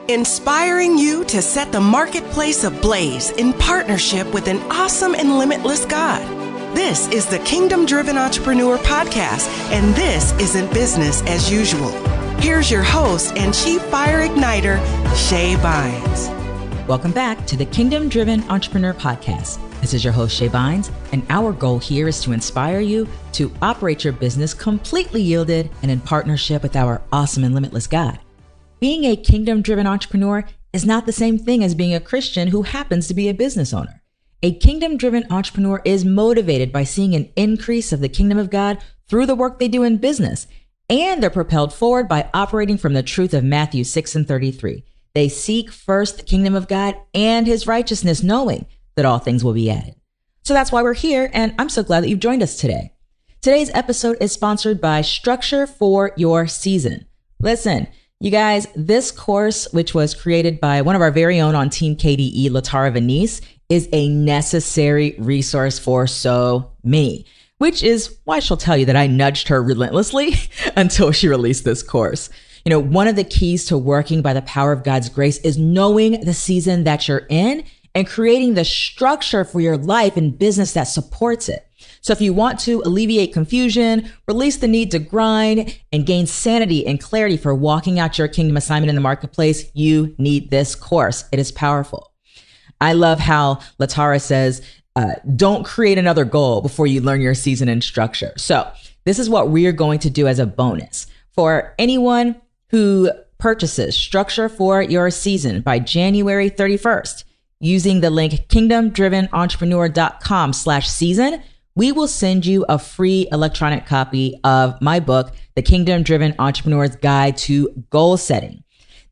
inspiring you to set the marketplace ablaze in partnership with an awesome and limitless God. This is the Kingdom Driven Entrepreneur Podcast, and this isn't business as usual. Here's your host and Chief Fire Igniter, Shay Bynes. Welcome back to the Kingdom Driven Entrepreneur Podcast. This is your host, Shay Bynes, and our goal here is to inspire you to operate your business completely yielded and in partnership with our awesome and limitless God. Being a kingdom-driven entrepreneur is not the same thing as being a Christian who happens to be a business owner. A kingdom-driven entrepreneur is motivated by seeing an increase of the kingdom of God through the work they do in business, and they're propelled forward by operating from the truth of Matthew 6:33. They seek first the kingdom of God and his righteousness, knowing that all things will be added. So that's why we're here, and I'm so glad that you've joined us today. Today's episode is sponsored by Structure for Your Season. Listen, you guys, this course, which was created by one of our very own on Team KDE, Latara Venice, is a necessary resource for so many, which is why she'll tell you that I nudged her relentlessly until she released this course. You know, one of the keys to working by the power of God's grace is knowing the season that you're in and creating the structure for your life and business that supports it. So if you want to alleviate confusion, release the need to grind, and gain sanity and clarity for walking out your kingdom assignment in the marketplace, you need this course. It is powerful. I love how Latara says, don't create another goal before you learn your season and structure. So this is what we're going to do as a bonus. For anyone who purchases Structure for Your Season by January 31st, using the link kingdomdrivenentrepreneur.com/season, we will send you a free electronic copy of my book, The Kingdom Driven Entrepreneur's Guide to Goal Setting.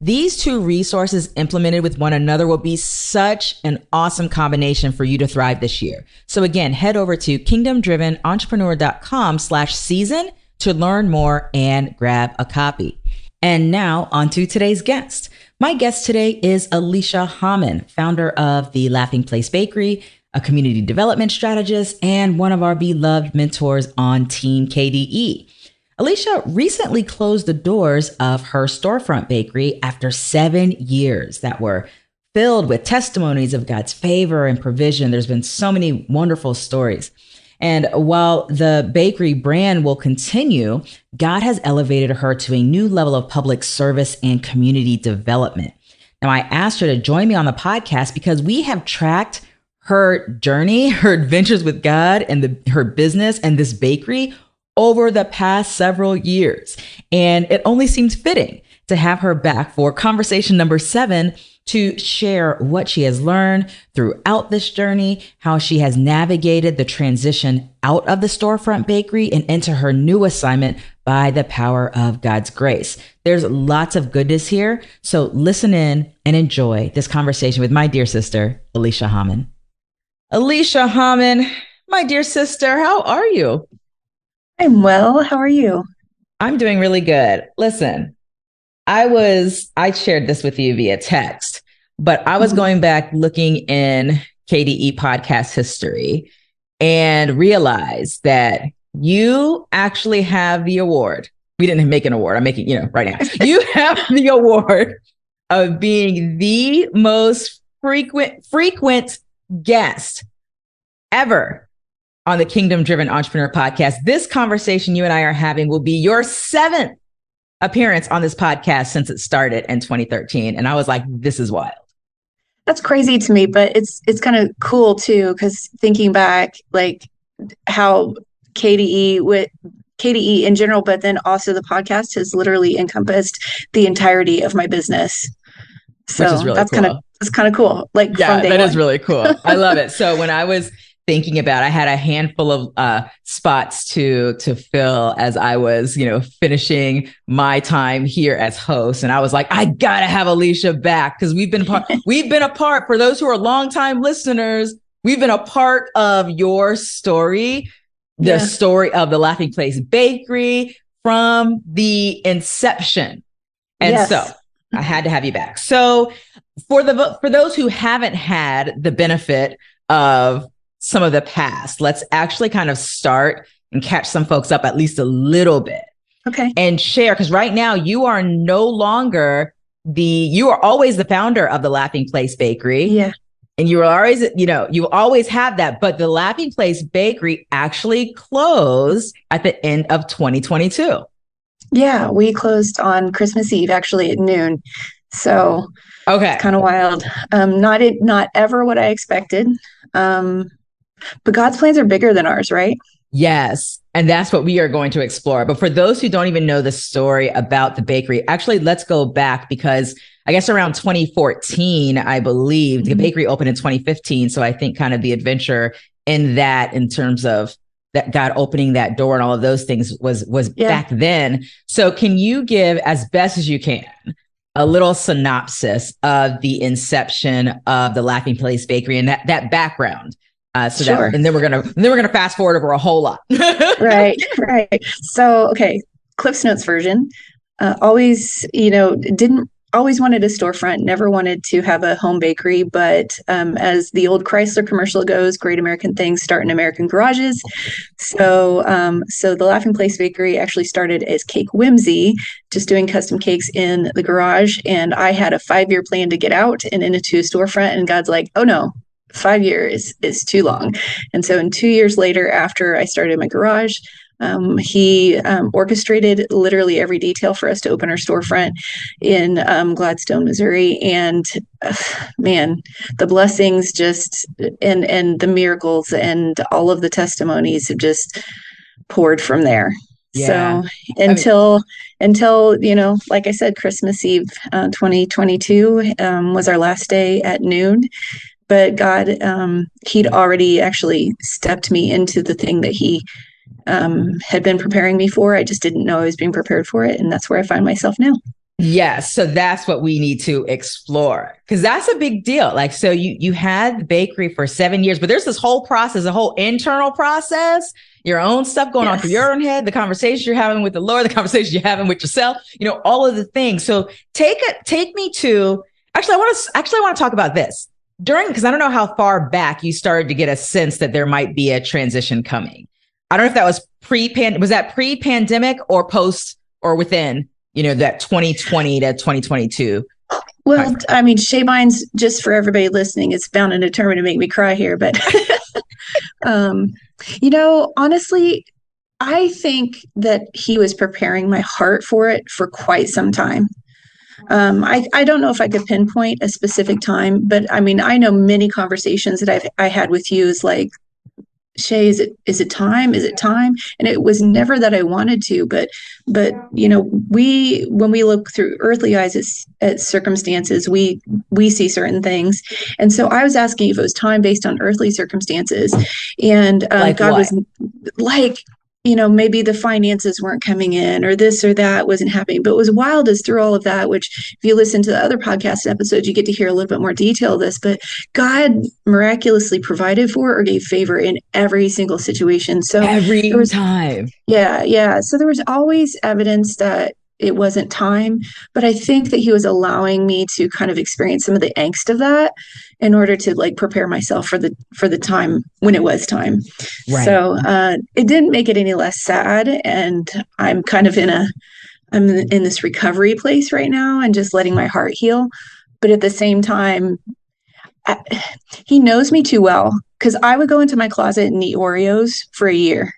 These two resources implemented with one another will be such an awesome combination for you to thrive this year. So again, head over to kingdomdrivenentrepreneur.com/season to learn more and grab a copy. And now on to today's guest. My guest today is Alicia Hommon, founder of the Laughing Place Bakery, a community development strategist, and one of our beloved mentors on Team KDE. Alicia recently closed the doors of her storefront bakery after 7 years that were filled with testimonies of God's favor and provision. There's been so many wonderful stories. And while the bakery brand will continue, God has elevated her to a new level of public service and community development. Now, I asked her to join me on the podcast because we have tracked her journey, her adventures with God and her business and this bakery over the past several years. And it only seems fitting to have her back for conversation number 7 to share what she has learned throughout this journey, how she has navigated the transition out of the storefront bakery and into her new assignment by the power of God's grace. There's lots of goodness here, so listen in and enjoy this conversation with my dear sister, Alicia Hommon. Alicia Hommon, my dear sister, how are you? I'm well. How are you? I'm doing really good. Listen, I shared this with you via text, but I was going back looking in KDE podcast history and realized that you actually have the award. We didn't make an award. I'm making, right now. You have the award of being the most frequent guest ever on the Kingdom Driven Entrepreneur Podcast. This conversation you and I are having will be your 7th appearance on this podcast since it started in 2013. And I was like, this is wild. That's crazy to me, but it's kind of cool too, because thinking back, like how KDE in general, but then also the podcast has literally encompassed the entirety of my business. So which is really cool. That's kind of cool. Like, yeah, from day that one. Is really cool. I love it. So when I was thinking about, I had a handful of spots to fill as I was, finishing my time here as host. And I was like, I gotta have Alicia back because we've been a part for those who are longtime listeners. We've been a part of your story, the story of the Laughing Place Bakery from the inception. And so I had to have you back. So for those who haven't had the benefit of some of the past, let's actually kind of start and catch some folks up at least a little bit. Okay. And share, because right now you are no longer you were always the founder of the Laughing Place Bakery. Yeah. And you were always, you always had that. But the Laughing Place Bakery actually closed at the end of 2022. Yeah, we closed on Christmas Eve, actually at noon. So okay, kind of wild. Not ever what I expected. But God's plans are bigger than ours, right? Yes. And that's what we are going to explore. But for those who don't even know the story about the bakery, actually, let's go back because I guess around 2014, I believe the bakery opened in 2015. So I think kind of the adventure in that, in terms of that God opening that door and all of those things was back then. So can you give, as best as you can, a little synopsis of the inception of the Laughing Place Bakery and that background? Sure. And then we're gonna fast forward over a whole lot. Right. So, okay, Cliff's Notes version. Always, didn't always wanted a storefront, never wanted to have a home bakery. But as the old Chrysler commercial goes, great American things start in American garages. So the Laughing Place Bakery actually started as Cake Whimsy, just doing custom cakes in the garage. And I had a 5-year plan to get out and into a storefront. And God's like, oh no, 5 years is too long. And so 2 years later, after I started my garage, he orchestrated literally every detail for us to open our storefront in Gladstone, Missouri. And man, the blessings just and the miracles and all of the testimonies have just poured from there. Yeah. So until like I said, Christmas Eve 2022 was our last day at noon. But God, he'd already actually stepped me into the thing that he had been preparing me for. I just didn't know I was being prepared for it. And that's where I find myself now. Yes. So that's what we need to explore, because that's a big deal. Like, so you had the bakery for 7 years, but there's this whole process, a whole internal process, your own stuff going on through your own head, the conversation you're having with the Lord, the conversation you're having with yourself, all of the things. So take me to, I want to talk about this. Because I don't know how far back you started to get a sense that there might be a transition coming. I don't know if that was pre-pandemic or post or within, that 2020 to 2022. Well, I mean, Shay Bynes, just for everybody listening, is bound and determined to make me cry here. But, honestly, I think that he was preparing my heart for it for quite some time. I don't know if I could pinpoint a specific time, but I mean, I know many conversations that I had with you is like, Shay, is it time? Is it time? And it was never that I wanted to, but when we look through earthly eyes at circumstances, we see certain things. And so I was asking if it was time based on earthly circumstances, and like God what? was like, maybe the finances weren't coming in or this or that wasn't happening. But what was wild is through all of that, which if you listen to the other podcast episodes, you get to hear a little bit more detail of this, but God miraculously provided for or gave favor in every single situation. So every time. Yeah. So there was always evidence that it wasn't time, but I think that he was allowing me to kind of experience some of the angst of that in order to like prepare myself for the time when it was time. Right. So it didn't make it any less sad. And I'm kind of I'm in this recovery place right now and just letting my heart heal. But at the same time, he knows me too well, because I would go into my closet and eat Oreos for a year.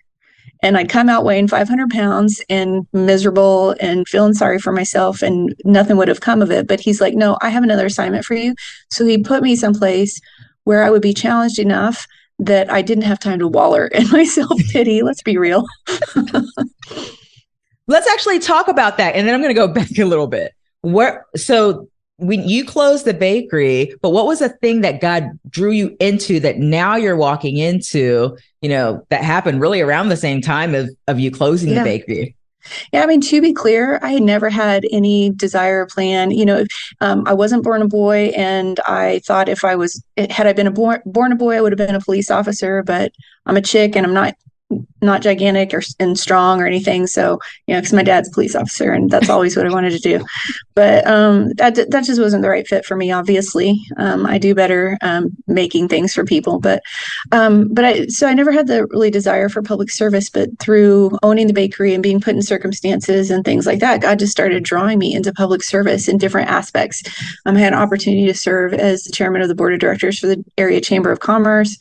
And I'd come out weighing 500 pounds and miserable and feeling sorry for myself, and nothing would have come of it. But he's like, no, I have another assignment for you. So he put me someplace where I would be challenged enough that I didn't have time to waller in my self-pity. Let's be real. Let's actually talk about that. And then I'm going to go back a little bit. So when you closed the bakery, but what was the thing that God drew you into that now you're walking into, that happened really around the same time of you closing the bakery? Yeah, I mean, to be clear, I never had any desire or plan. I wasn't born a boy, and I thought had I been born a boy, I would have been a police officer, but I'm a chick and I'm not not gigantic and strong or anything. So, because my dad's a police officer and that's always what I wanted to do. But that just wasn't the right fit for me, obviously. I do better making things for people. So I never had the really desire for public service, but through owning the bakery and being put in circumstances and things like that, God just started drawing me into public service in different aspects. I had an opportunity to serve as the chairman of the board of directors for the area chamber of commerce.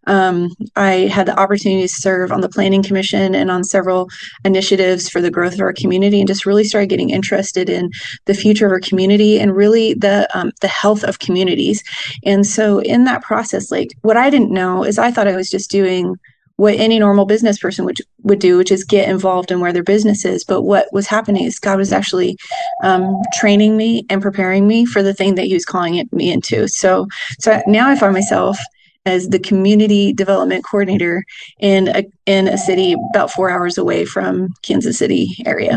I had the opportunity to serve on the planning commission and on several initiatives for the growth of our community, and just really started getting interested in the future of our community and really the health of communities. And so in that process, like, what I didn't know is I thought I was just doing what any normal business person would do, which is get involved in where their business is. But what was happening is God was actually training me and preparing me for the thing that he was calling me into. So now I find myself as the community development coordinator in a city about 4 hours away from Kansas City area.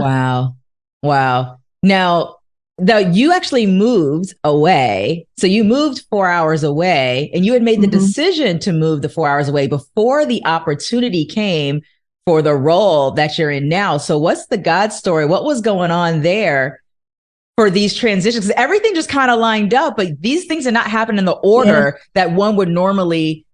Wow. Now, though, you actually moved away. So you moved 4 hours away, and you had made the decision to move the 4 hours away before the opportunity came for the role that you're in now. So what's the God story? What was going on there for these transitions? Because everything just kind of lined up, but these things are not happening in the order that one would normally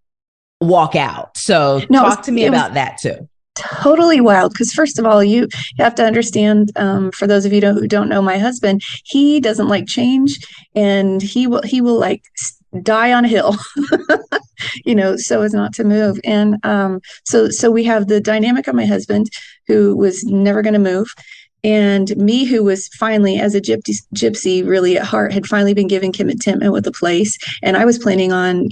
walk out. So talk to me about that too. Totally wild. Because first of all, you have to understand, for those of you who don't know my husband, he doesn't like change, and he will like die on a hill, so as not to move. And so we have the dynamic of my husband, who was never going to move, and me, who was finally, as a gypsy really at heart, had finally been given contentment with the place. And I was planning on,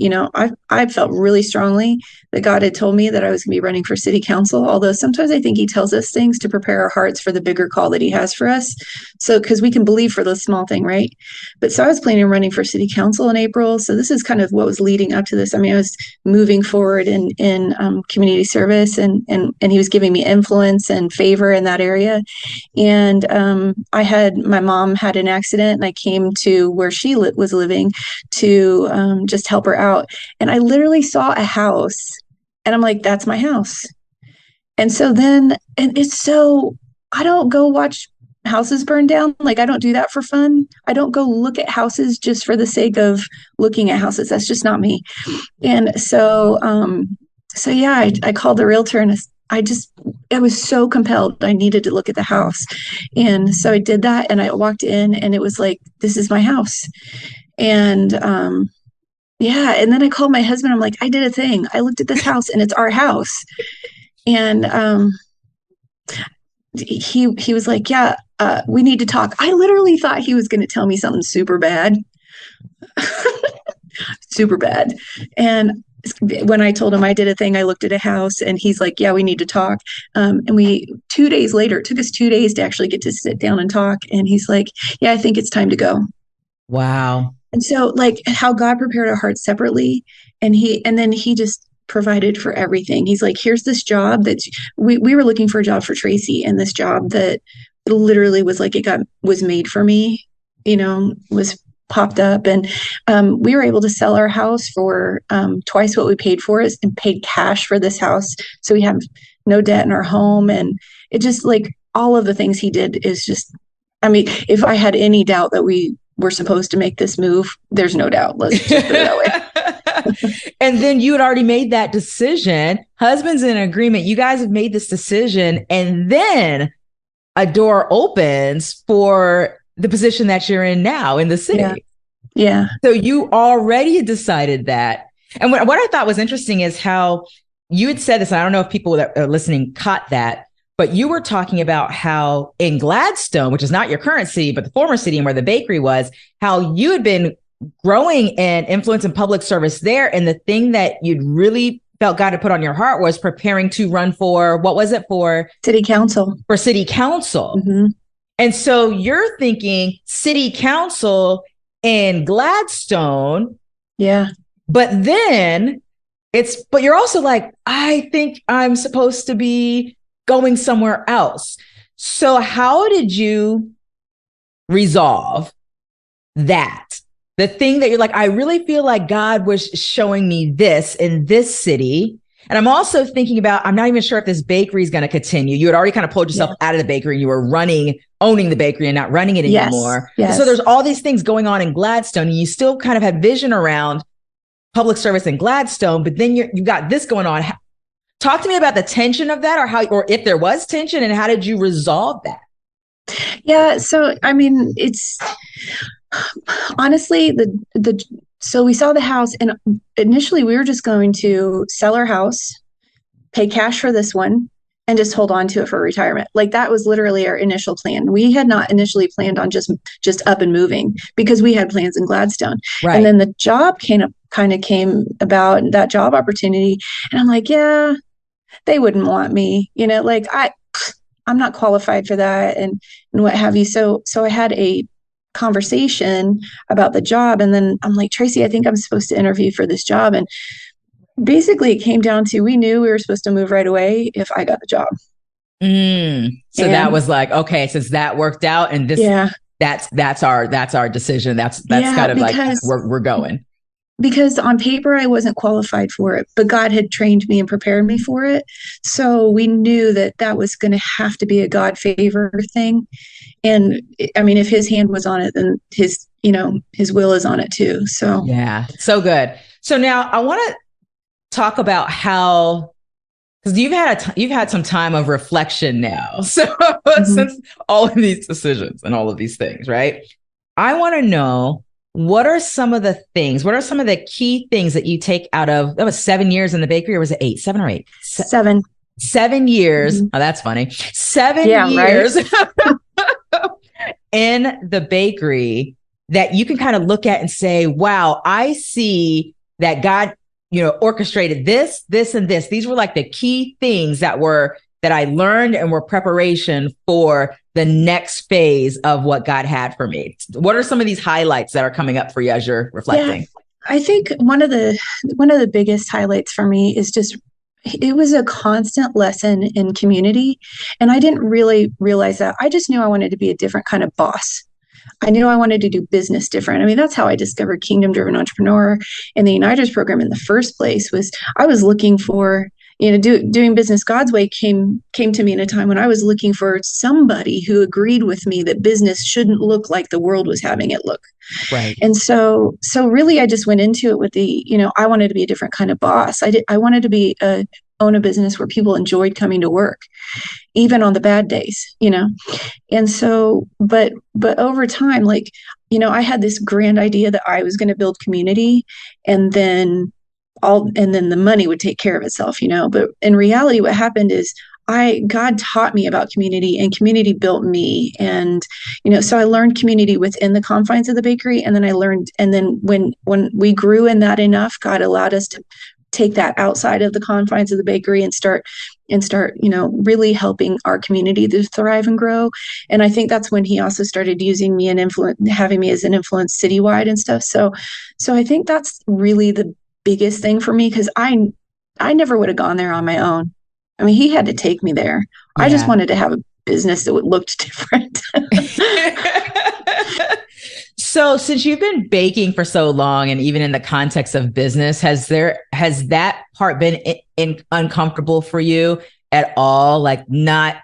I felt really strongly that God had told me that I was going to be running for city council. Although sometimes I think he tells us things to prepare our hearts for the bigger call that he has for us. So, because we can believe for the small thing, right? But so I was planning on running for city council in April. So this is kind of what was leading up to this. I mean, I was moving forward in community service, and he was giving me influence and favor in that area. And my mom had an accident, and I came to where she was living to just help her out. And I literally saw a house, and I'm like, that's my house. And so then, I don't go watch houses burn down. Like, I don't do that for fun. I don't go look at houses just for the sake of looking at houses. That's just not me. And so I called the realtor, and I was so compelled. I needed to look at the house. And so I did that, and I walked in, and it was like, this is my house. And and then I called my husband. I'm like, I did a thing. I looked at this house, and it's our house. And he was like, yeah, we need to talk. I literally thought he was going to tell me something super bad. Super bad. And when I told him I did a thing, I looked at a house, and he's like, yeah, we need to talk. And 2 days later, it took us 2 days to actually get to sit down and talk. And he's like, yeah, I think it's time to go. Wow. And so, like, how God prepared our hearts separately, and then he just provided for everything. He's like, here's this job that we were looking for a job for Tracy, and this job that literally was like, was made for me, was popped up. And we were able to sell our house for twice what we paid for it, and paid cash for this house. So we have no debt in our home. And it just, like, all of the things he did is just, I mean, if I had any doubt that we were supposed to make this move, there's no doubt. Let's just put it that way. And then you had already made that decision. Husband's in agreement. You guys have made this decision. And then a door opens for the position that you're in now in the city. Yeah. So you already decided that. And what I thought was interesting is how you had said this. I don't know if people that are listening caught that, but you were talking about how in Gladstone, which is not your current city, but the former city and where the bakery was, how you had been growing and influence in public service there. And the thing that you'd really felt God had put on your heart was preparing to run for, what was it, for? City council. For city council. Mm-hmm. And so you're thinking city council in Gladstone. Yeah. But then but you're also like, I think I'm supposed to be going somewhere else. So how did you resolve that? The thing that you're like, I really feel like God was showing me this in this city. And I'm also thinking about, I'm not even sure if this bakery is going to continue. You had already kind of pulled yourself out of the bakery and you were owning the bakery and not running it anymore. Yes. So there's all these things going on in Gladstone, and you still kind of have vision around public service in Gladstone, but then you've got this going on. Talk to me about the tension of that, or if there was tension, and how did you resolve that? Yeah. So, I mean, it's honestly, so we saw the house, and initially we were just going to sell our house, pay cash for this one, and just hold on to it for retirement. Like, that was literally our initial plan. We had not initially planned on just up and moving, because we had plans in Gladstone. Right. And then the job came about, that job opportunity. And I'm like, yeah, they wouldn't want me, like I'm not qualified for that and what have you. So I had a conversation about the job, and then I'm like, Tracy, I think I'm supposed to interview for this job. And basically it came down to, we knew we were supposed to move right away if I got the job. So that was like, okay, since that worked out, and this, that's our decision. That's kind of like, we're going. Because on paper, I wasn't qualified for it, but God had trained me and prepared me for it. So we knew that was going to have to be a God favor thing. And I mean, if his hand was on it, then his will is on it too. So yeah, so good. So now I want to talk about how, because you've had some time of reflection now. So since all of these decisions and all of these things, right? I want to know, what are some of the key things that you take out of, that was 7 years in the bakery, or was it 8, 7 or 8? 7. 7 years. Oh, that's funny. 7 years in the bakery that you can kind of look at and say, wow, I see that God, orchestrated this, and this. These were like the key things that I learned and were preparation for the next phase of what God had for me. What are some of these highlights that are coming up for you as you're reflecting? Yeah, I think one of the biggest highlights for me is just, it was a constant lesson in community. And I didn't really realize that. I just knew I wanted to be a different kind of boss. I knew I wanted to do business different. I mean, that's how I discovered Kingdom Driven Entrepreneur and the Uniters program in the first place. Was I was looking for, doing business God's way came to me in a time when I was looking for somebody who agreed with me that business shouldn't look like the world was having it look. Right. And so really I just went into it with I wanted to be a different kind of boss. I wanted to own a business where people enjoyed coming to work, even on the bad days, And so, but over time, I had this grand idea that I was going to build community, and then the money would take care of itself, But in reality, what happened is God taught me about community, and community built me. And, so I learned community within the confines of the bakery. And then when we grew in that enough, God allowed us to take that outside of the confines of the bakery and start, really helping our community to thrive and grow. And I think that's when he also started using me and having me as an influence citywide and stuff. So I think that's really the biggest thing for me, because I never would have gone there on my own. I mean, he had to take me there. Yeah. I just wanted to have a business that looked different. So since you've been baking for so long, and even in the context of business, has that part been uncomfortable for you at all? Like not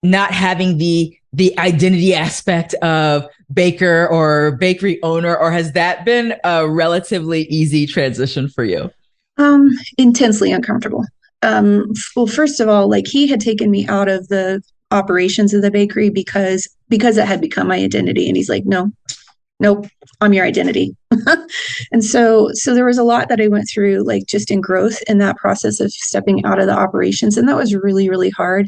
having the identity aspect of baker or bakery owner, or has that been a relatively easy transition for you? Intensely uncomfortable. Well, first of all, he had taken me out of the operations of the bakery because it had become my identity. And he's like, nope, I'm your identity. And so there was a lot that I went through, just in growth in that process of stepping out of the operations. And that was really, really hard.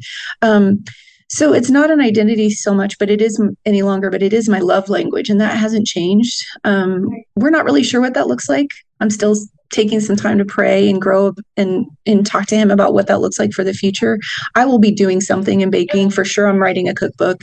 So it's not an identity so much, but it is any longer, but it is my love language. And that hasn't changed. We're not really sure what that looks like. I'm still taking some time to pray and grow and talk to him about what that looks like for the future. I will be doing something in baking for sure. I'm writing a cookbook.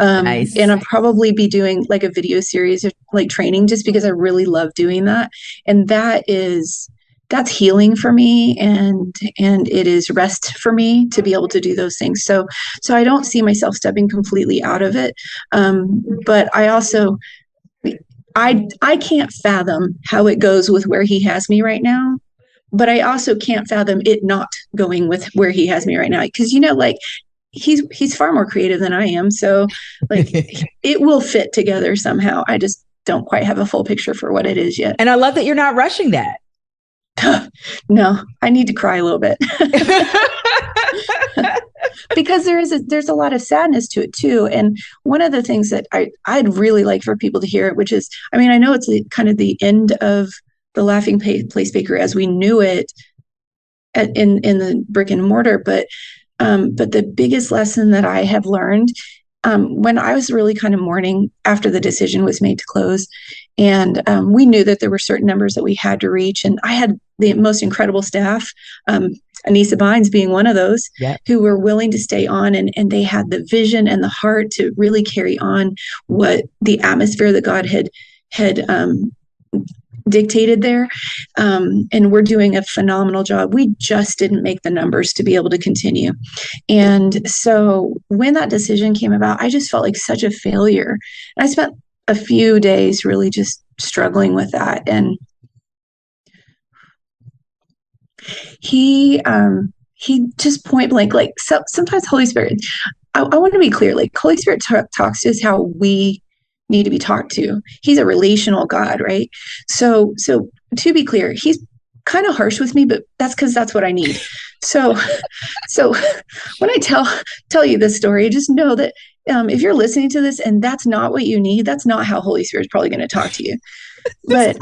Nice. And I'll probably be doing a video series of training, just because I really love doing that. And that's healing for me, and it is rest for me to be able to do those things. So I don't see myself stepping completely out of it. But I also, I can't fathom how it goes with where he has me right now. but I also can't fathom it not going with where he has me right now. Cause like he's far more creative than I am. So like it will fit together somehow. I just don't quite have a full picture for what it is yet. And I love that you're not rushing that. No, I need to cry a little bit. Because there's a lot of sadness to it too. And one of the things that I'd really like for people to hear, which is, I mean, I know it's kind of the end of the Laughing Place Bakery as we knew it in the brick and mortar, but the biggest lesson that I have learned when I was really kind of mourning after the decision was made to close, and we knew that there were certain numbers that we had to reach, and I had the most incredible staff, Anissa Bynes being one of those, who were willing to stay on, and they had the vision and the heart to really carry on what the atmosphere that God had dictated there. And we're doing a phenomenal job. We just didn't make the numbers to be able to continue. And so when that decision came about, I just felt like such a failure. And I spent a few days really just struggling with that. And he just point blank, like, so sometimes Holy Spirit, I want to be clear, like Holy Spirit talks to us how we need to be talked to. He's a relational God, right? So to be clear, he's kind of harsh with me, but that's because that's what I need. So when I tell you this story, just know that if you're listening to this and that's not what you need, that's not how Holy Spirit's probably going to talk to you. But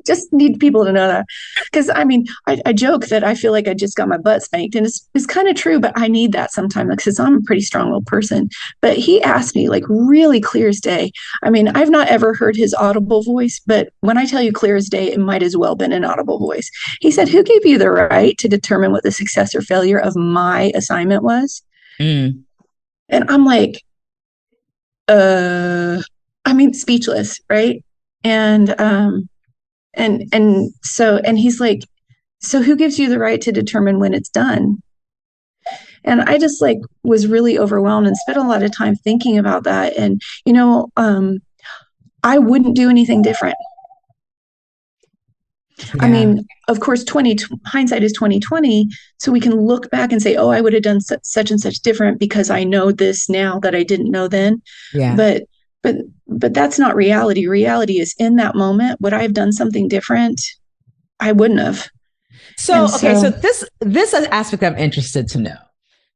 just need people to know that. Because I mean, I joke that I feel like I just got my butt spanked, and it's kind of true, but I need that sometimes because I'm a pretty strong-willed person. But he asked me like really clear as day. I mean, I've not ever heard his audible voice, but when I tell you clear as day, it might as well been an audible voice. He said, "Who gave you the right to determine what the success or failure of my assignment was?" And I'm like, I mean, speechless, right? And he's like, "So who gives you the right to determine when it's done?" And I just like was really overwhelmed and spent a lot of time thinking about that. And, I wouldn't do anything different. Yeah. I mean, of course, hindsight is 2020. So we can look back and say, "Oh, I would have done such and such different because I know this now that I didn't know then." Yeah. But that's not reality. Reality is in that moment, would I have done something different? I wouldn't have. So this aspect I'm interested to know,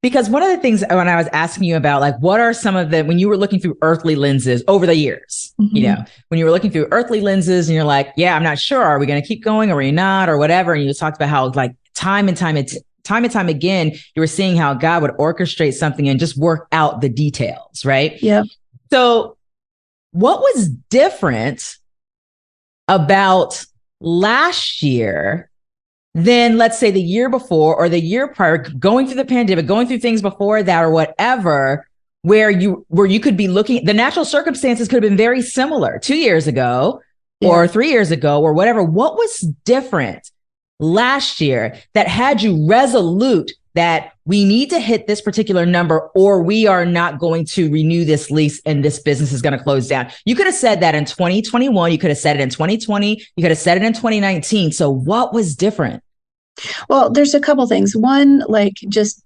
because one of the things when I was asking you about, like, what are some of when you were looking through earthly lenses over the years, when you were looking through earthly lenses and you're like, yeah, I'm not sure. Are we going to keep going? Or are we not? Or whatever. And you talked about how like time and time again, you were seeing how God would orchestrate something and just work out the details. Right. Yeah. So what was different about last year than, let's say, the year before or the year prior, going through the pandemic, going through things before that or whatever, where you could be looking, the natural circumstances could have been very similar 2 years ago or 3 years ago or whatever. What was different last year that had you resolute that we need to hit this particular number or we are not going to renew this lease and this business is going to close down? You could have said that in 2021. You could have said it in 2020. You could have said it in 2019. So what was different? Well, there's a couple things. One, like just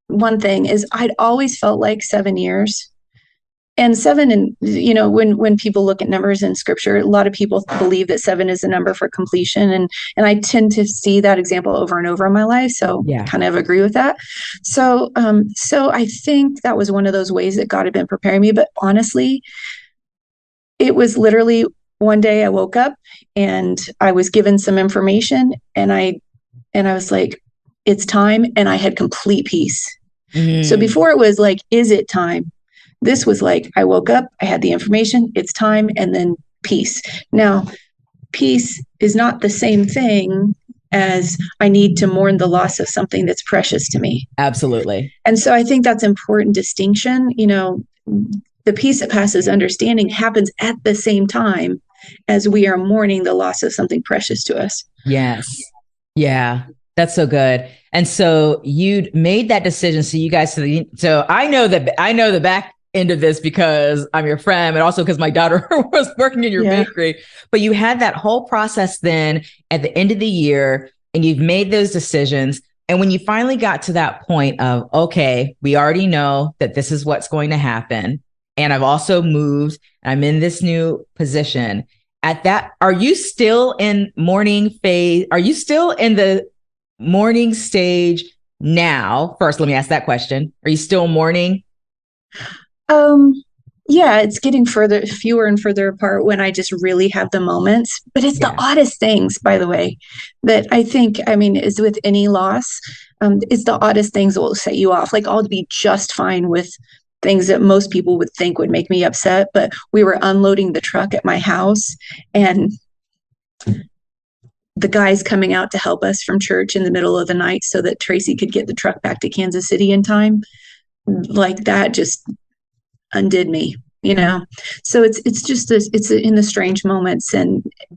one thing is I'd always felt like 7 years. And 7, and when people look at numbers in scripture, a lot of people believe that 7 is the number for completion. And I tend to see that example over and over in my life. So kind of agree with that. So I think that was one of those ways that God had been preparing me. But honestly, it was literally one day I woke up and I was given some information and I was like, it's time. And I had complete peace. So before it was like, is it time? This was like, I woke up, I had the information, it's time, and then peace. Now, peace is not the same thing as I need to mourn the loss of something that's precious to me. Absolutely. And so I think that's an important distinction. The peace that passes understanding happens at the same time as we are mourning the loss of something precious to us. Yes. Yeah. That's so good. And so you'd made that decision. So you guys, so I know the into this because I'm your friend, but also because my daughter was working in your bakery. But you had that whole process then at the end of the year, and you've made those decisions. And when you finally got to that point of, okay, we already know that this is what's going to happen. And I've also moved, I'm in this new position. At that, are you still in mourning phase? Are you still in the mourning stage now? First, let me ask that question. Are you still mourning? Yeah, it's getting fewer and further apart when I just really have the moments. But it's the oddest things, by the way, that I think, is with any loss. It's the oddest things that will set you off. Like, I'll be just fine with things that most people would think would make me upset. But we were unloading the truck at my house, and the guys coming out to help us from church in the middle of the night so that Tracy could get the truck back to Kansas City in time. Like, that just undid me, so it's just this, it's in the strange moments,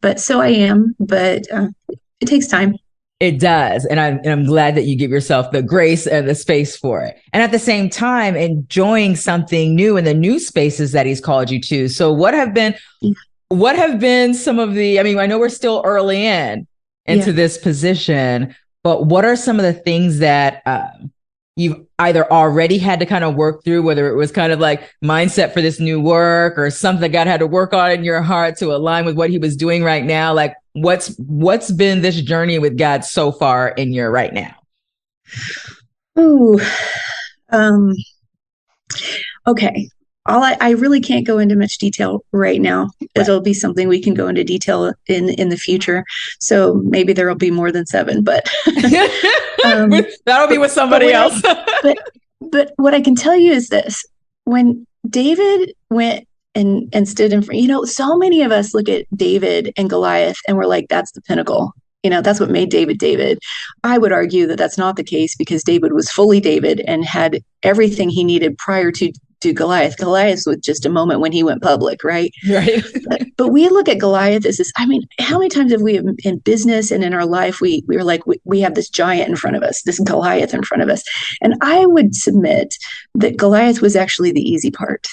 but so I am, but it takes time. It does. And I'm glad that you give yourself the grace and the space for it. And at the same time, enjoying something new in the new spaces that he's called you to. So what have been some of the, I know we're still early into this position, but what are some of the things that you've either already had to kind of work through, whether it was kind of like mindset for this new work or something that God had to work on in your heart to align with what he was doing right now? Like, what's been this journey with God so far in your right now? Ooh, okay. I really can't go into much detail right now. Right. It'll be something we can go into detail in the future. So maybe there will be more than 7, but that'll be with somebody else. But what I can tell you is this: when David went and stood in front, so many of us look at David and Goliath and we're like, that's the pinnacle. That's what made David David. I would argue that that's not the case, because David was fully David and had everything he needed prior to Goliath. Goliath was just a moment when he went public, right? Right. but we look at Goliath as this. How many times have we in business and in our life, we were like, we have this giant in front of us, this Goliath in front of us. And I would submit that Goliath was actually the easy part,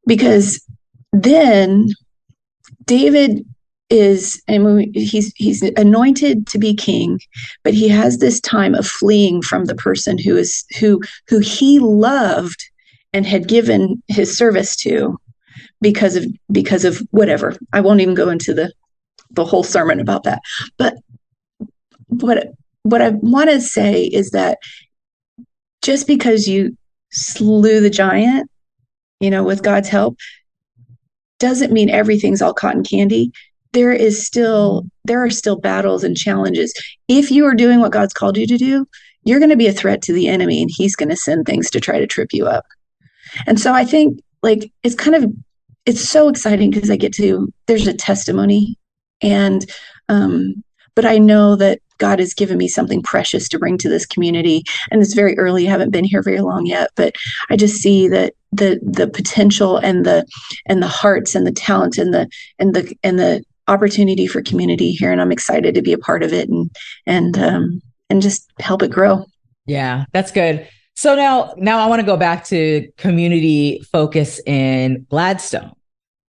because then David is, he's anointed to be king, but he has this time of fleeing from the person who he loved and had given his service to because of whatever. I won't even go into the whole sermon about that. But what I want to say is that just because you slew the giant, with God's help, doesn't mean everything's all cotton candy. There are still battles and challenges. If you are doing what God's called you to do, you're going to be a threat to the enemy, and he's going to send things to try to trip you up. And so I think, like, it's so exciting because there's a testimony, and but I know that God has given me something precious to bring to this community. And it's very early. I haven't been here very long yet, but I just see that the potential and the hearts and the talent and the opportunity for community here. And I'm excited to be a part of it and just help it grow. Yeah, that's good. So now I want to go back to community focus in Gladstone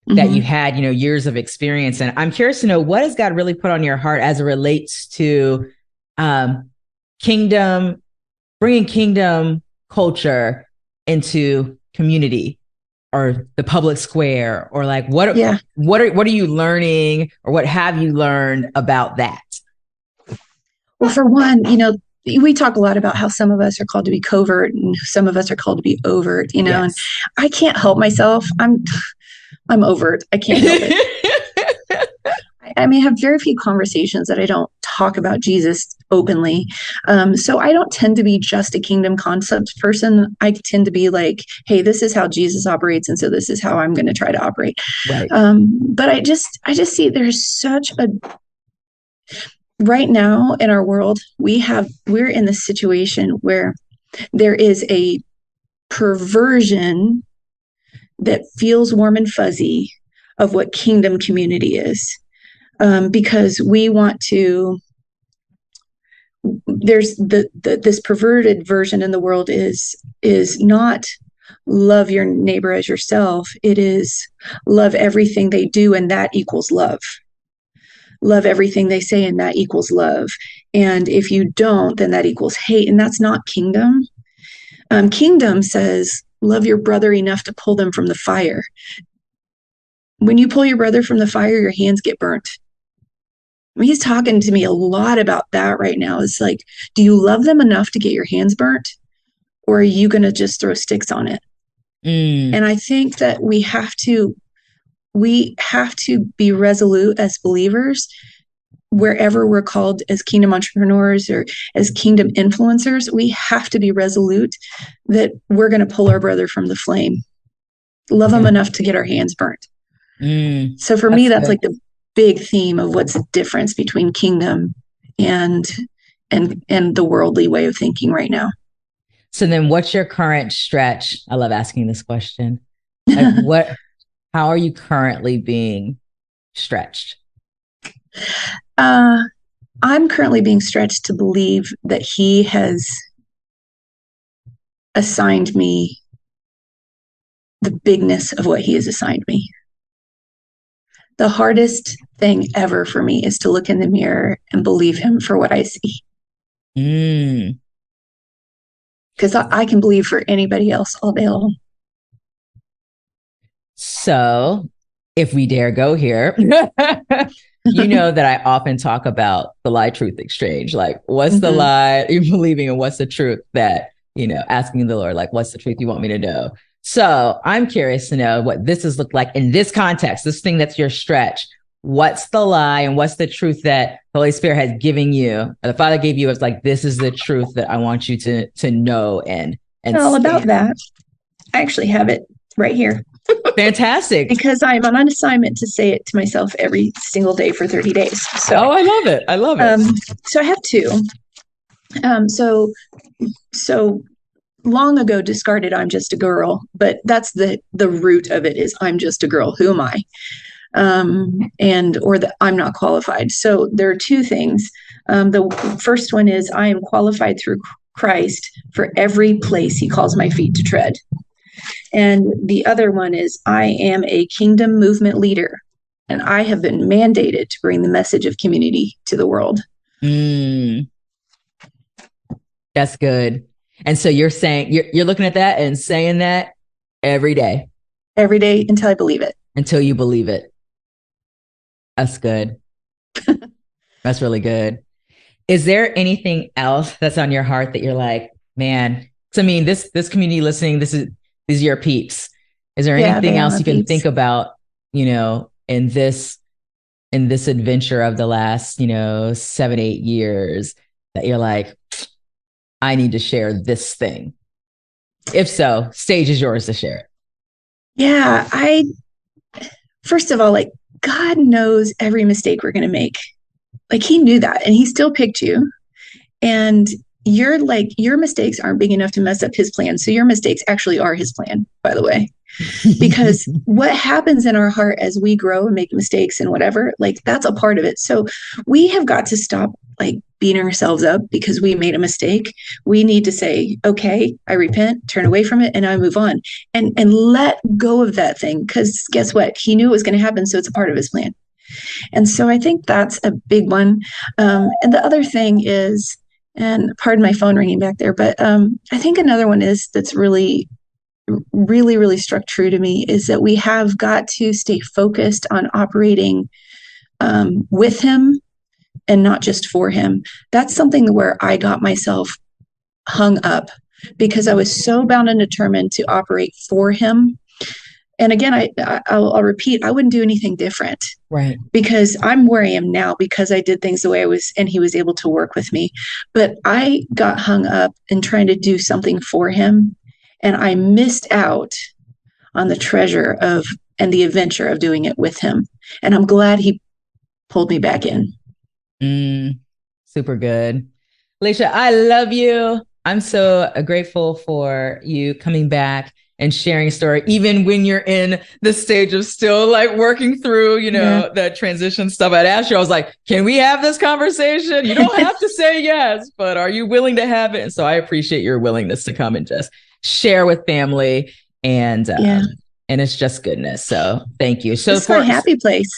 that you had, years of experience. And I'm curious to know, what has God really put on your heart as it relates to bringing kingdom culture into community or the public square, or like, what are you learning, or what have you learned about that? Well, for one, we talk a lot about how some of us are called to be covert and some of us are called to be overt, yes. And I can't help myself. I'm overt. I can't help it. I have very few conversations that I don't talk about Jesus openly. So I don't tend to be just a kingdom concept person. I tend to be like, hey, this is how Jesus operates, and so this is how I'm going to try to operate. Right. But I just see there's such a, right now in our world, we're in this situation where there is a perversion that feels warm and fuzzy of what kingdom community is. Because we want to, there's this perverted version in the world is not love your neighbor as yourself. It is love everything they do, and that equals love. Love everything they say, and that equals love. And if you don't, then that equals hate. And that's not kingdom. Kingdom says, love your brother enough to pull them from the fire. When you pull your brother from the fire, your hands get burnt. I mean, he's talking to me a lot about that right now. It's like, do you love them enough to get your hands burnt? Or are you going to just throw sticks on it? And I think that we have to be resolute as believers, wherever we're called as kingdom entrepreneurs or as kingdom influencers. We have to be resolute that we're going to pull our brother from the flame, love them enough to get our hands burnt. So for me, that's like the big theme of what's the difference between kingdom and the worldly way of thinking right now. So then what's your current stretch? I love asking this question. Like how are you currently being stretched? I'm currently being stretched to believe that he has assigned me the bigness of what he has assigned me. The hardest thing ever for me is to look in the mirror and believe him for what I see. Because I can believe for anybody else all day long. So if we dare go here, you know that I often talk about the lie truth exchange. Like, what's the lie you're believing and what's the truth that, asking the Lord, like, what's the truth you want me to know? So I'm curious to know what this has looked like in this context, this thing that's your stretch. What's the lie and what's the truth that the Holy Spirit has given you? The Father gave you. It's like, this is the truth that I want you to know and all about that. I actually have it right here. Fantastic. Because I'm on assignment to say it to myself every single day for 30 days. So, I love it. I love it. So I have two. So long ago discarded I'm just a girl, but that's the root of it is I'm just a girl. Who am I? Or that I'm not qualified. So there are two things. The first one is I am qualified through Christ for every place he calls my feet to tread. And the other one is I am a kingdom movement leader, and I have been mandated to bring the message of community to the world. That's good. And so you're saying, you're looking at that and saying that every day until I believe it. Until you believe it. That's good. That's really good. Is there anything else that's on your heart that you're like, man, so I mean, this community listening, these are your peeps. Is there anything else you can think about, in this adventure of the last, 7-8 years that you're like, I need to share this thing? If so, stage is yours to share it. Yeah, first of all, like, God knows every mistake we're going to make. Like, he knew that, and he still picked you. And your mistakes aren't big enough to mess up his plan. So your mistakes actually are his plan, by the way, because what happens in our heart as we grow and make mistakes and whatever, like, that's a part of it. So we have got to stop like beating ourselves up because we made a mistake. We need to say, okay, I repent, turn away from it, and I move on and let go of that thing. Because guess what? He knew it was going to happen. So it's a part of his plan. And so I think that's a big one. And the other thing is, and pardon my phone ringing back there, but I think another one that's really, really, really struck true to me is that we have got to stay focused on operating with him and not just for him. That's something where I got myself hung up because I was so bound and determined to operate for him. And again, I'll repeat, I wouldn't do anything different. Right. Because I'm where I am now because I did things the way I was, and he was able to work with me. But I got hung up in trying to do something for him, and I missed out on the treasure and the adventure of doing it with him. And I'm glad he pulled me back in. Super good. Alicia, I love you. I'm so grateful for you coming back and sharing a story, even when you're in the stage of still like working through, that transition stuff. I'd asked you, I was like, can we have this conversation? You don't have to say yes, but are you willing to have it? And so I appreciate your willingness to come and just share with family, and it's just goodness. So thank you. So it's my happy place.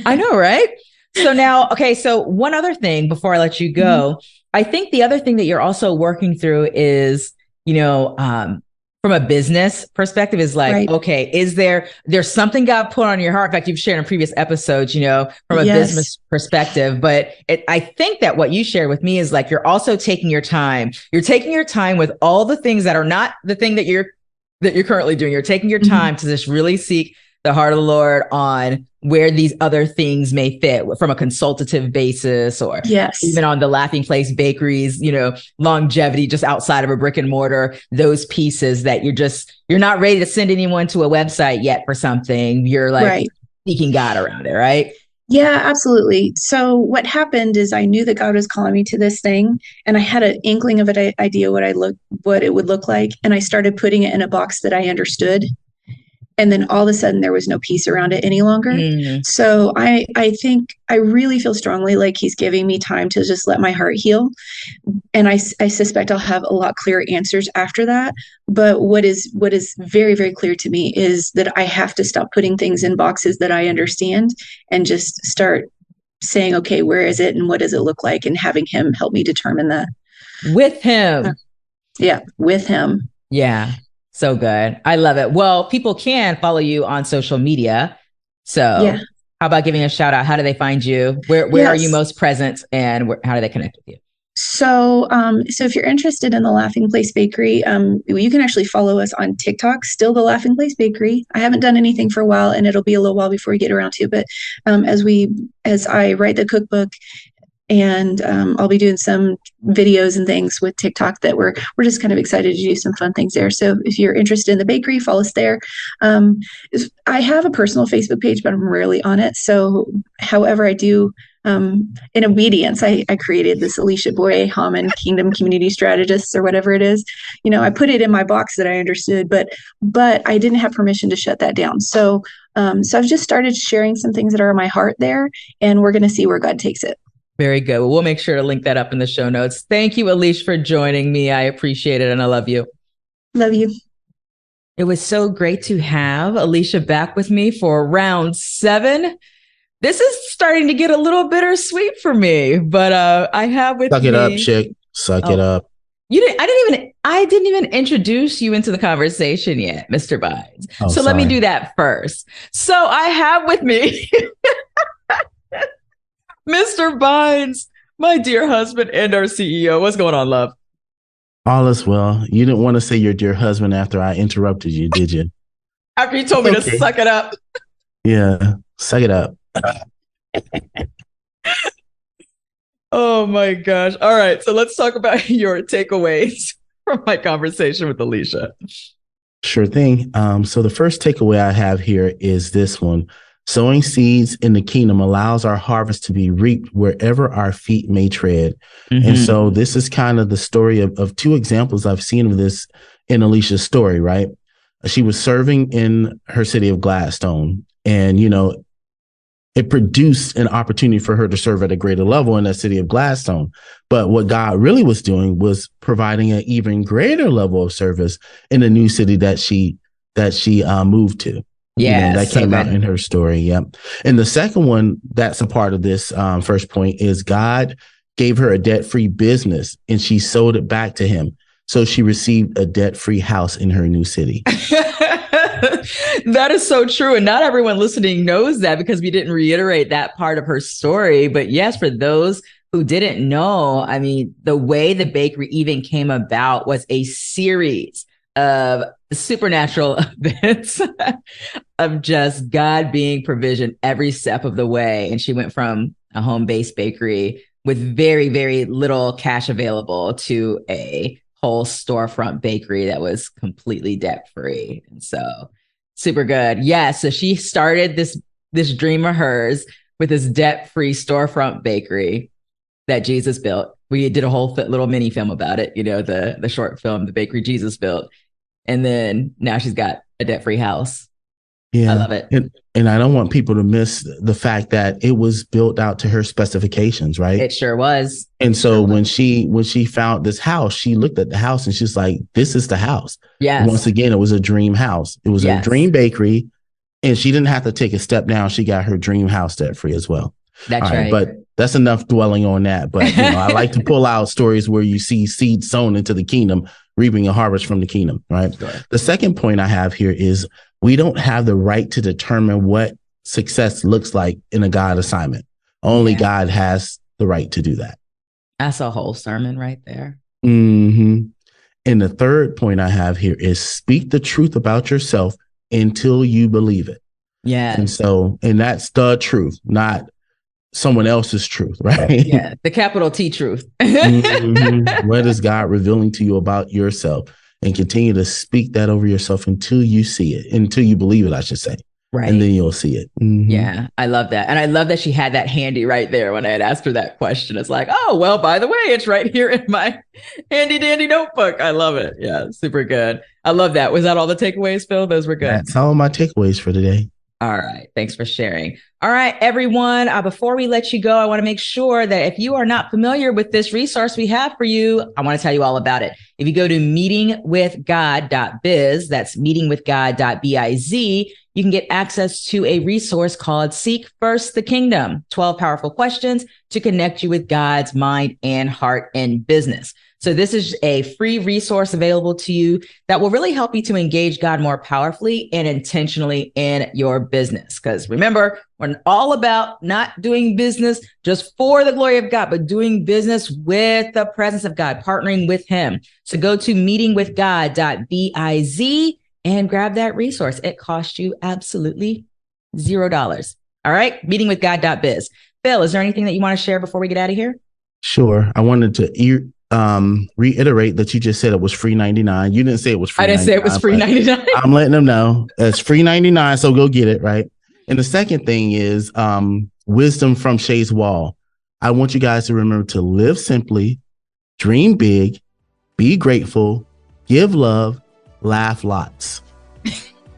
I know, right? So now, okay. So one other thing before I let you go, I think the other thing that you're also working through is, from a business perspective is like, okay, there's something God put on your heart. In fact, you've shared in previous episodes, from a business perspective, but I think that what you shared with me is like, you're also taking your time. You're taking your time with all the things that are not the thing that you're currently doing. You're taking your time to just really seek the heart of the Lord on where these other things may fit from a consultative basis, or even on the Laughing Place Bakeries, longevity just outside of a brick and mortar, those pieces that you're not ready to send anyone to a website yet for something. You're like seeking God around it, right? Yeah, absolutely. So what happened is I knew that God was calling me to this thing, and I had an inkling of an idea what it would look like. And I started putting it in a box that I understood. And then all of a sudden there was no peace around it any longer. So I think I really feel strongly like he's giving me time to just let my heart heal. And I suspect I'll have a lot clearer answers after that. But what is very, very clear to me is that I have to stop putting things in boxes that I understand and just start saying, okay, where is it and what does it look like? And having him help me determine that. With him. With him. Yeah. So good. I love it. Well, people can follow you on social media. So how about giving a shout out? How do they find you? Where are you most present, and how do they connect with you? So if you're interested in the Laughing Place Bakery, you can actually follow us on TikTok, still the Laughing Place Bakery. I haven't done anything for a while, and it'll be a little while before we get around to it. But as I write the cookbook, and I'll be doing some videos and things with TikTok that we're just kind of excited to do some fun things there. So if you're interested in the bakery, follow us there. I have a personal Facebook page, but I'm rarely on it. So however I do, in obedience, I created this Alicia Hommon Kingdom Community Strategist, or whatever it is. I put it in my box that I understood, but I didn't have permission to shut that down. So I've just started sharing some things that are in my heart there, and we're going to see where God takes it. Very good. Well, we'll make sure to link that up in the show notes. Thank you, Alicia, for joining me. I appreciate it, and I love you. Love you. It was so great to have Alicia back with me for round 7. This is starting to get a little bittersweet for me, but I have with Suck me. it up, chick. Suck it up. I didn't even introduce you into the conversation yet, Mr. Bynes. So let me do that first. So I have with me Mr. Bynes, my dear husband and our CEO. What's going on, love? All is well. You didn't want to say your dear husband after I interrupted you, did you? After you told me to suck it up. Yeah, suck it up. Oh my gosh. All right. So let's talk about your takeaways from my conversation with Alicia. Sure thing. So the first takeaway I have here is this one. Sowing seeds in the kingdom allows our harvest to be reaped wherever our feet may tread. And so this is kind of the story of 2 examples I've seen of this in Alicia's story, right? She was serving in her city of Gladstone, and, it produced an opportunity for her to serve at a greater level in that city of Gladstone. But what God really was doing was providing an even greater level of service in the new city that she moved to. Yeah, that came out in her story. Yeah. And the second one that's a part of this first point is God gave her a debt-free business, and she sold it back to him. So she received a debt-free house in her new city. That is so true. And not everyone listening knows that, because we didn't reiterate that part of her story. But yes, for those who didn't know, I mean, the way the bakery even came about was a series of supernatural events of just God being provision every step of the way. And she went from a home-based bakery with very, very little cash available to a whole storefront bakery that was completely debt-free. And so super good. Yeah. So she started this dream of hers with this debt-free storefront bakery that Jesus built. We did a whole little mini film about it, the short film, The Bakery Jesus Built. And then now she's got a debt-free house Yeah. I love it. And I don't want people to miss the fact that it was built out to her specifications, right? It sure was. And so when she found this house, she looked at the house and she's like, this is the house. Yes. Once again, it was a dream house. It was a dream bakery. And she didn't have to take a step down. She got her dream house debt free as well. That's right. But that's enough dwelling on that. But I like to pull out stories where you see seeds sown into the kingdom, reaping a harvest from the kingdom, right? Sure. The second point I have here is we don't have the right to determine what success looks like in a God assignment. Only God has the right to do that. That's a whole sermon right there. Mm-hmm. And the third point I have here is speak the truth about yourself until you believe it. Yeah. And that's the truth, not someone else's truth, right? Yeah. The capital T truth. Mm-hmm. What is God revealing to you about yourself? And continue to speak that over yourself until you see it, until you believe it, I should say. Right. And then you'll see it. Mm-hmm. Yeah, I love that. And I love that she had that handy right there when I had asked her that question. It's like, oh, well, by the way, it's right here in my handy dandy notebook. I love it. Yeah, super good. I love that. Was that all the takeaways, Phil? Those were good. That's all my takeaways for today. All right. Thanks for sharing. All right, everyone. Before we let you go, I want to make sure that if you are not familiar with this resource we have for you, I want to tell you all about it. If you go to meetingwithgod.biz, that's meetingwithgod.biz, you can get access to a resource called Seek First the Kingdom, 12 powerful questions to connect you with God's mind and heart in business. So this is a free resource available to you that will really help you to engage God more powerfully and intentionally in your business. Because remember, we're all about not doing business just for the glory of God, but doing business with the presence of God, partnering with him. So go to meetingwithgod.biz and grab that resource. It costs you absolutely $0. All right. Meetingwithgod.biz. Phil, is there anything that you want to share before we get out of here? Sure. I wanted to reiterate that you just said it was free 99. You didn't say it was free. I didn't say it was free 99. I'm letting them know it's free 99. So go get it. Right. And the second thing is wisdom from Shay's Wall. I want you guys to remember to live simply, dream big, be grateful, give love, laugh lots.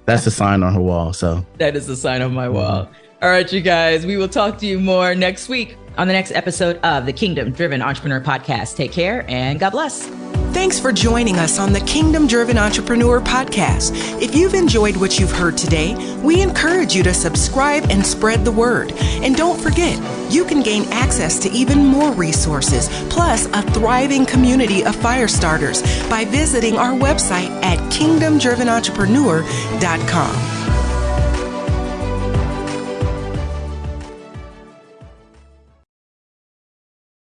That's the sign on her wall. So that is the sign on my wall. All right, you guys, we will talk to you more next week on the next episode of the Kingdom Driven Entrepreneur Podcast. Take care and God bless. Thanks for joining us on the Kingdom Driven Entrepreneur Podcast. If you've enjoyed what you've heard today, we encourage you to subscribe and spread the word. And don't forget, you can gain access to even more resources, plus a thriving community of fire starters by visiting our website at kingdomdrivenentrepreneur.com.